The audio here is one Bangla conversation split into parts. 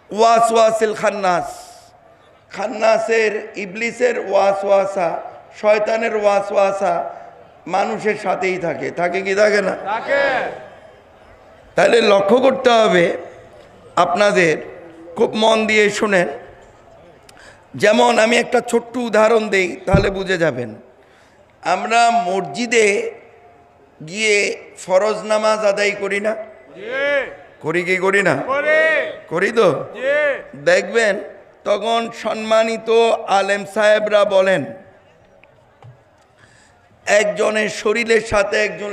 ওয়াসওয়াসিল খান্নাস, খান্নাসের ইবলিসের ওয়াসওয়াসা, শয়তানের ওয়াসওয়াসা মানুষের সাথেই থাকে, থাকে কি থাকে না? তাহলে লক্ষ্য করতে হবে আপনাদের, খুব মন দিয়ে শুনেন। যেমন আমি একটা ছোট্ট উদাহরণ দেই, তাহলে বুঝে যাবেন। আমরা মসজিদে গিয়ে ফরজ নামাজ আদায় করি না? করি কি করি না? করি তো। দেখবেন তখন সম্মানিত আলেম সাহেবরা বলেন একজনের শরীরের সাথে একজন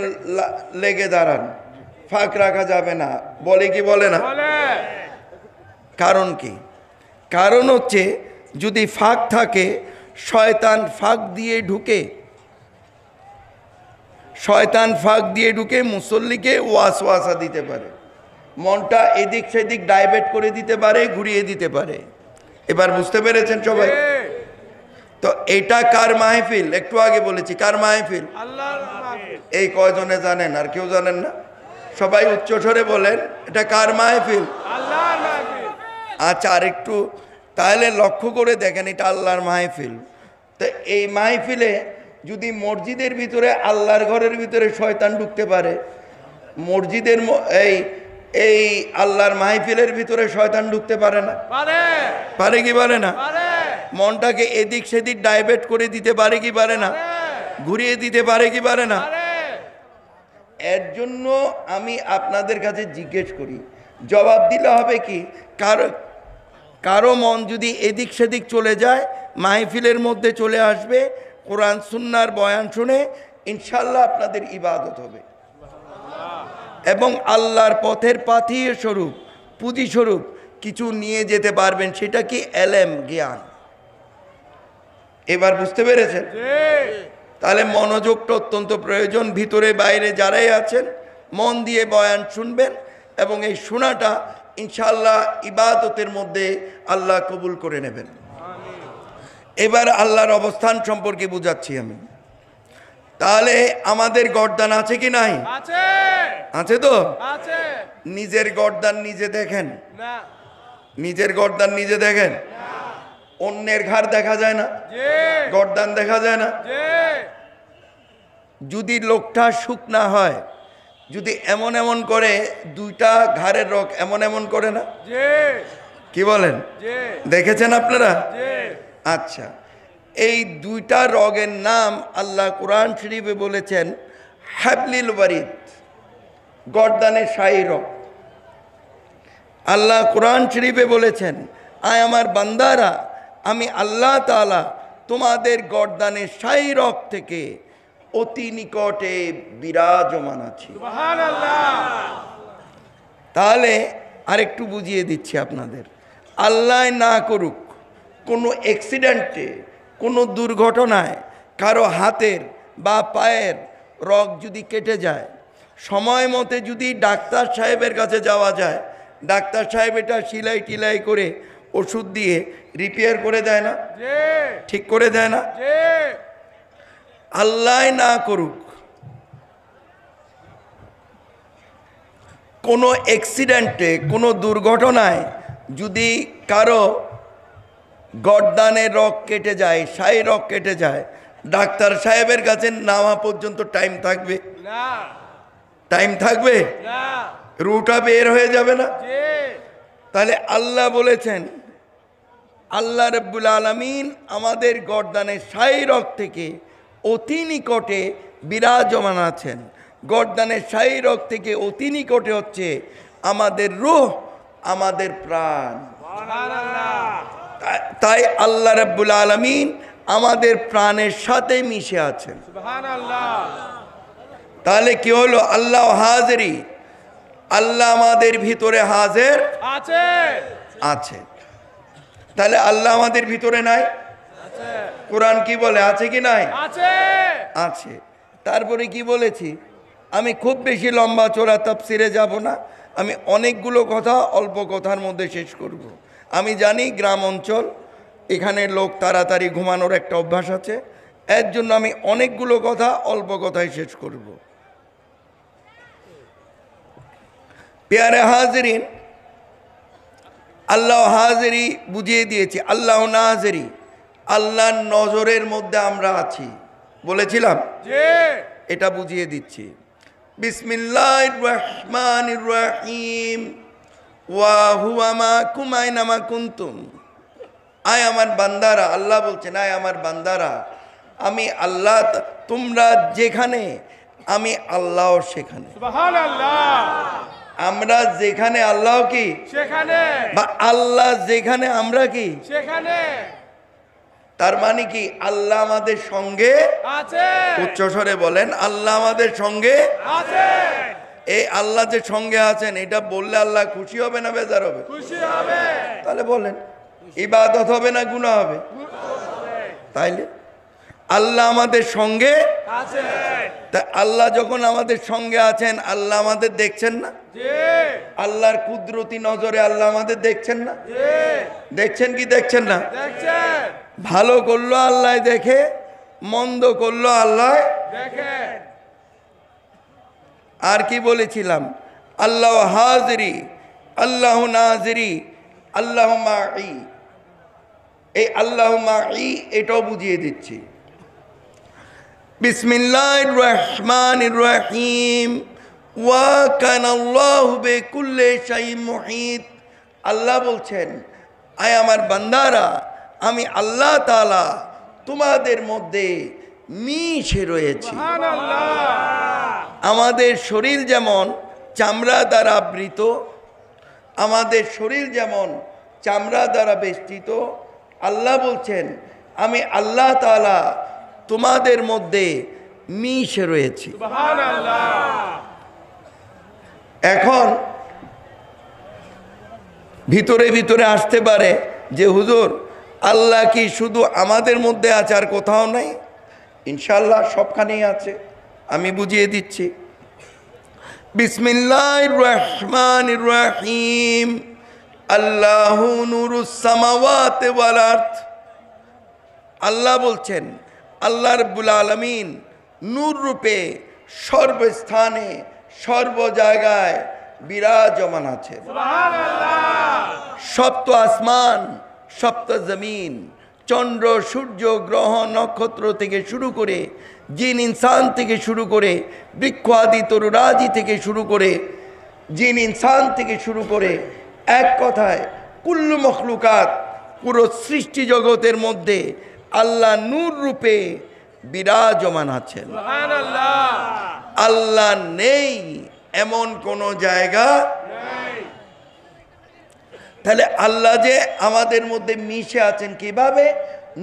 লেগে দাঁড়ান, ফাঁক রাখা যাবে না, বলে কি বলে না? কারণ কি? কারণ হচ্ছে যদি ফাঁক থাকে শয়তান ফাঁক দিয়ে ঢুকে, শয়তান ফাঁক দিয়ে ঢুকে মুসল্লিকে ওয়াসওয়াসা দিতে পারে, মনটা এদিক সেদিক ডাইভার্ট করে দিতে পারে, ঘুরিয়ে দিতে পারে। এবার বুঝতে পেরেছেন সবাই? তো এটা কার মাহফিল? একটু আগে বলেছি কার মাহফিল? আল্লাহর মাহফিল। এই কয়জনে জানেন? আর কেউ জানেন না? সবাই উচ্চ স্বরে বলেন এটা কার মাহফিল? আল্লাহর মাহফিল। আচ্ছা, আর একটু তাহলে লক্ষ্য করে দেখেন, এটা আল্লাহর মাহফিল। তো এই মাহফিলে যদি মসজিদের ভিতরে, আল্লাহর ঘরের ভিতরে শয়তান ঢুকতে পারে, মসজিদের এই আল্লাহর মাহফিলের ভিতরে শয়তান ঢুকতে পারে না? পারে কি পারে না? মনটাকে এদিক সেদিক ডাইভার্ট করে দিতে পারে কি পারে না? ঘুরিয়ে দিতে পারে কি পারে না? এর জন্য আমি আপনাদের কাছে জিজ্ঞেস করি, জবাব দিলে হবে কি, কারো মন যদি এদিক সেদিক চলে যায়, মাহফিলের মধ্যে চলে আসবে, কোরআন সুন্নাহর বয়ান শুনে ইনশাল্লাহ আপনাদের ইবাদত হবে এবং আল্লাহর পথের পাথিয়ে স্বরূপ, পুঁজি স্বরূপ কিছু নিয়ে যেতে পারবেন। সেটা কি? এলেম, জ্ঞান। এবার বুঝতে পেরেছেন? তাহলে মনোযোগটা অত্যন্ত প্রয়োজন। ভিতরে বাইরে যারাই আছেন মন দিয়ে বয়ান শুনবেন এবং এই শোনাটা ইনশাআল্লাহ ইবাদতের মধ্যে আল্লাহ কবুল করে নেবেন। এবার আল্লাহর অবস্থান সম্পর্কে বুঝাচ্ছি আমি। তাহলে আমাদের গর্দান আছে কি নাই? আছে তো। নিজের গর্দান নিজে দেখেন? নিজের গর্দান নিজে দেখেন? অন্যের ঘাড় দেখা যায় না? গর্দান দেখা যায় না? যদি লোকটা শুকনা হয়, যদি এমন এমন করে, দুইটা ঘাড়ের রগ এমন এমন করে না? কি বলেন? দেখেছেন আপনারা? আচ্ছা, এই দুইটা রগের নাম আল্লাহ কোরআন শরীফে বলেছেন হাবলিল ওয়ারিদ, গর্দানের শাহী রগ। আল্লাহ কোরআন শরীফে বলেছেন, আয় আমার বান্দারা, আমি আল্লাহ তাআলা তোমাদের গর্দানের শাহী রগ থেকে অতি নিকটে বিরাজমান আছি। তাহলে আরেকটু বুঝিয়ে দিচ্ছি আপনাদের। আল্লাহ না করুক কোনো অ্যাক্সিডেন্টে, কোনো দুর্ঘটনায় কারো হাতের বা পায়ের রগ যদি কেটে যায়, সময় মতে যদি ডাক্তার সাহেবের কাছে যাওয়া যায়, ডাক্তার সাহেব এটা সিলাই টিলাই করে ওষুধ দিয়ে রিপেয়ার করে দেয় না? ঠিক করে দেয় না? আল্লাহ না করুক কোনো অ্যাক্সিডেন্টে, কোনো দুর্ঘটনায় যদি কারো গর্দানের রগ কেটে যায়, শাহী রগ কেটে যায়, ডাক্তার সাহেবের কাছে নামা পর্যন্ত টাইম থাকবে না? টাইম থাকবে না? রুটা বের হয়ে যাবে না? তাহলে আল্লাহ বলেছেন, আল্লাহ রাব্বুল আলামিন আমাদের গর্দানের শাহী রগ থেকে অতি নিকটে বিরাজমান আছেন। গর্দানের শাহী রগ থেকে অতি নিকটে হচ্ছে আমাদের রূহ, আমাদের প্রাণ। তাই আল্লাহ রাব্বুল আলামিন আমাদের প্রাণের সাথে মিশে আছেন। তাহলে কি হলো? আল্লাহ হাজিরি, আল্লাহ আমাদের ভিতরে হাজির আছে। তাহলে আল্লাহ আমাদের ভিতরে নাই? কোরআন কি বলে? আছে কি নাই? আছে। তারপরে কি বলেছি? আমি খুব বেশি লম্বা চোরা তাফসিরে যাব না, আমি অনেকগুলো কথা অল্প কথার মধ্যে শেষ করব। আমি জানি গ্রাম অঞ্চল, এখানে লোক তাড়াতাড়ি ঘুমানোর একটা অভ্যাস আছে, এর জন্য আমি অনেকগুলো কথা অল্প কথায় শেষ করব। প্যারে হাজিরিন, আল্লাহ হাজিরি বুঝিয়ে দিয়েছি, আল্লাহ নাজিরি, আল্লাহর নজরের মধ্যে আমরা আছি বলেছিলাম, এটা বুঝিয়ে দিচ্ছি। বিসমিল্লাহির রহমানির রহিম, ওয়া হুয়া মাকুম আইনামা কুনতুম। আয় আমার বান্দারা, আল্লাহ বলছেন, আয় আমার বান্দারা, আমি আল্লাহ, তোমরা যেখানে আমি আল্লাহ সেখানে। সুবহানাল্লাহ। আমরা যেখানে আল্লাহ কি সেখানে, বা আল্লাহ যেখানে আমরা কি সেখানে। তার মানে কি আল্লাহ আমাদের সঙ্গে আছে, উচ্চস্বরে বলেন, আল্লাহ আমাদের সঙ্গে আছে। এই আল্লাহ যে সঙ্গে আছেন এটা বললে আল্লাহ খুশি হবে না বেজার হবে? খুশি হবে। তাহলে বলেন ইবাদত হবে না গুনাহ হবে? তাইলে আল্লাহ আমাদের সঙ্গে আছে। তা আল্লাহ যখন আমাদের সঙ্গে আছেন, আল্লাহ আমাদের দেখছেন না? জি, আল্লাহর কুদরতি নজরে আল্লাহ আমাদের দেখছেন না? জি। দেখছেন কি দেখছেন না? দেখছেন, ভালো করলো আল্লাহ দেখে, মন্দ করলো আল্লাহ। দেখেন। আর কি বলেছিলাম? আল্লাহ হাজিরি, আল্লাহ নাজিরি, আল্লাহ মাই। এই আল্লাহ মাই এটাও বুঝিয়ে দিচ্ছি। বিসমিল্লাহির রহমানির রহিম, ওয়া কানাল্লাহু বিকুল্লি শাইইন মুহিত। আল্লাহ বলছেন, আয় আমার বান্দারা, আমি আল্লাহ তাআলা তোমাদের মধ্যে মিশে রয়েছি। সুবহানাল্লাহ। আমাদের শরীর যেমন চামড়া দ্বারা আবৃত, আমাদের শরীর যেমন চামড়া দ্বারা বেষ্টিত, আল্লাহ বলছেন আমি আল্লাহ তাআলা তোমাদের মধ্যে মিশে রয়েছি। সুবহানাল্লাহ। এখন ভিতরে ভিতরে আসতে পারে যে হুজুর আল্লাহ কি শুধু আমাদের মধ্যে আছে আর কোথাও নাই? ইনশাআল্লাহ সবখানেই আছে, আমি বুঝিয়ে দিচ্ছি। বিসমিল্লাহির রহমানির রহিম, আল্লাহু নূরুস সামাওয়াতি ওয়াল আরদ। আল্লাহ বলছেন, আল্লাহ রাব্বুল আলামিন নূর রূপে সর্বস্থানে সর্ব জায়গায় বিরাজমান আছেন। সুবহানাল্লাহ। সপ্ত আসমান, সপ্ত জমিন, চন্দ্র সূর্য গ্রহ নক্ষত্র থেকে শুরু করে, জিন ইনসান থেকে শুরু করে, বৃক্ষ আদি তরুরাজি থেকে শুরু করে, জিন ইনসান থেকে শুরু করে, এক কথায় কুল্লু মখলুকাত, পুরো সৃষ্টি জগতের মধ্যে আল্লাহ নূর রূপে বিরাজমান আছেন। সুবহানাল্লাহ। আল্লাহ নেই এমন কোনো জায়গা নেই। তাহলে আল্লাহ যে আমাদের মধ্যে মিশে আছেন কিভাবে?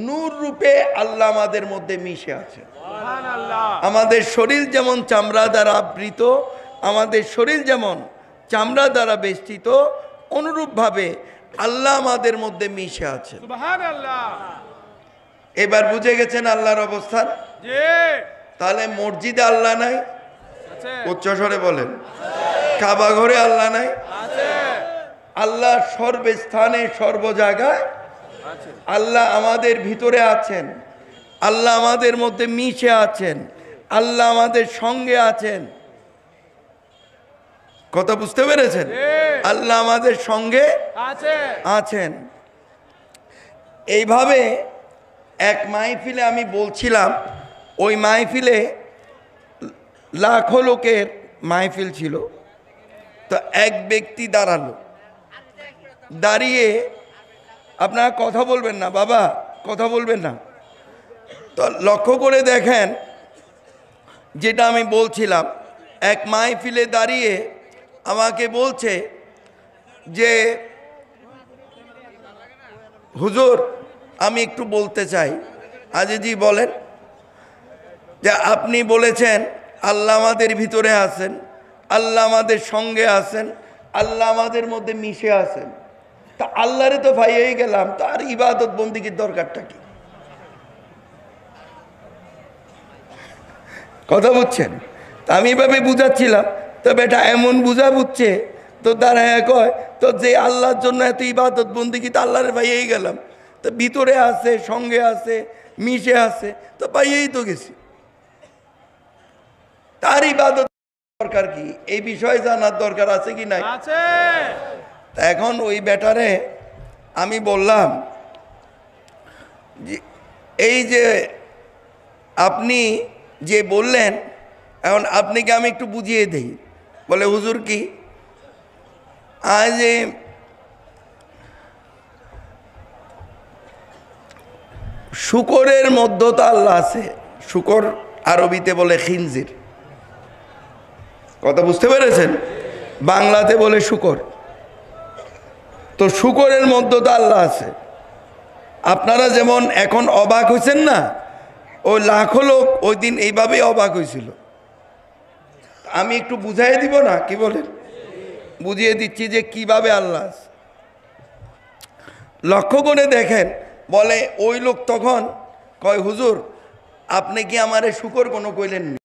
নূর রূপে আল্লাহ আমাদের মধ্যে মিশে আছেন। সুবহানাল্লাহ। আমাদের শরীর যেমন চামড়া দ্বারা আবৃত, আমাদের শরীর যেমন চামড়া দ্বারা বেষ্টিত, অনুরূপভাবে আল্লাহ আমাদের মধ্যে মিশে আছেন। সুবহানাল্লাহ। এবার বুঝে গেছেন আল্লাহর অবস্থান? জি, তাহলে মসজিদে আল্লাহ নাই? আছে, উচ্চস্বরে বলেন। কাবা ঘরে আল্লাহ নাই? আছে, আল্লাহ সর্বস্থানে সর্ব জায়গায়। আছে। আল্লাহ আমাদের ভিতরে আছেন, আল্লাহ আমাদের মধ্যে মিশে আছেন, আল্লাহ আমাদের সঙ্গে আছেন। কথা বুঝতে পেরেছেন? আল্লাহ আমাদের সঙ্গে আছে। আছেন। এইভাবে এক মাহফিলে আমি বলছিলাম, ওই মাহফিলে লাখো লোকের মাহফিল ছিল। তো এক ব্যক্তি দাঁড়ালো, দাঁড়িয়ে, আপনারা কথা বলবেন না বাবা, কথা বলবেন না। তো লক্ষ্য করে দেখেন যেটা আমি বলছিলাম, এক মাহফিলে দাঁড়িয়ে আমাকে বলছে যে হুজুর আমি একটু বলতে চাই। জি বলেন। যে আপনি বলেছেন আল্লাহ আমাদের ভিতরে আছেন, আল্লাহ আমাদের সঙ্গে আছেন, আল্লাহ আমাদের মধ্যে মিশে আছেন। তা আল্লাহরে তো পাইয়েই গেলাম, তার ইবাদত বন্দিগির দরকারটা কি? কথা বুঝছেন? তা আমি এভাবে বুঝাচ্ছিলাম, তো বেটা এমন বুঝা বুঝছে তো দাঁড়ায় কয়, তো যে আল্লাহর জন্য এত ইবাদত বন্দিগি, তো আল্লাহরে পাইয়েই গেলাম, তো ভিতরে আছে, সঙ্গে আছে, মিশে আছে, তো পাইয়েই তো গেছি। তার ইবাদত দরকার কি? এই বিষয়ে জানার দরকার আছে কি নাই? আছে। এখন ওই বেটারে আমি বললাম যে এই যে আপনি যে বললেন, এখন আপনাকে আমি একটু বুঝিয়ে দেই। বলে হুজুর কি? আজ শুকরের মধ্যতা আল্লাহ আছে। শুকর আরবিতে বলে খিনজির, কথা বুঝতে পেরেছেন? বাংলাতে বলে শুকর। তো শুকরের মধ্যতা আল্লাহ আছে। আপনারা যেমন এখন অবাক হয়েছেন না, ওই লাখো লোক ওই দিন এইভাবেই অবাক হয়েছিল। আমি একটু বুঝাই দিব না, কি বলেন? বুঝিয়ে দিচ্ছি যে কিভাবে আল্লাহ আছে। লক্ষ্য করে দেখেন, বলে ওই লোক তখন কয় হুজুর আপনি কি আমারে শুকর কোনো কইলেন না?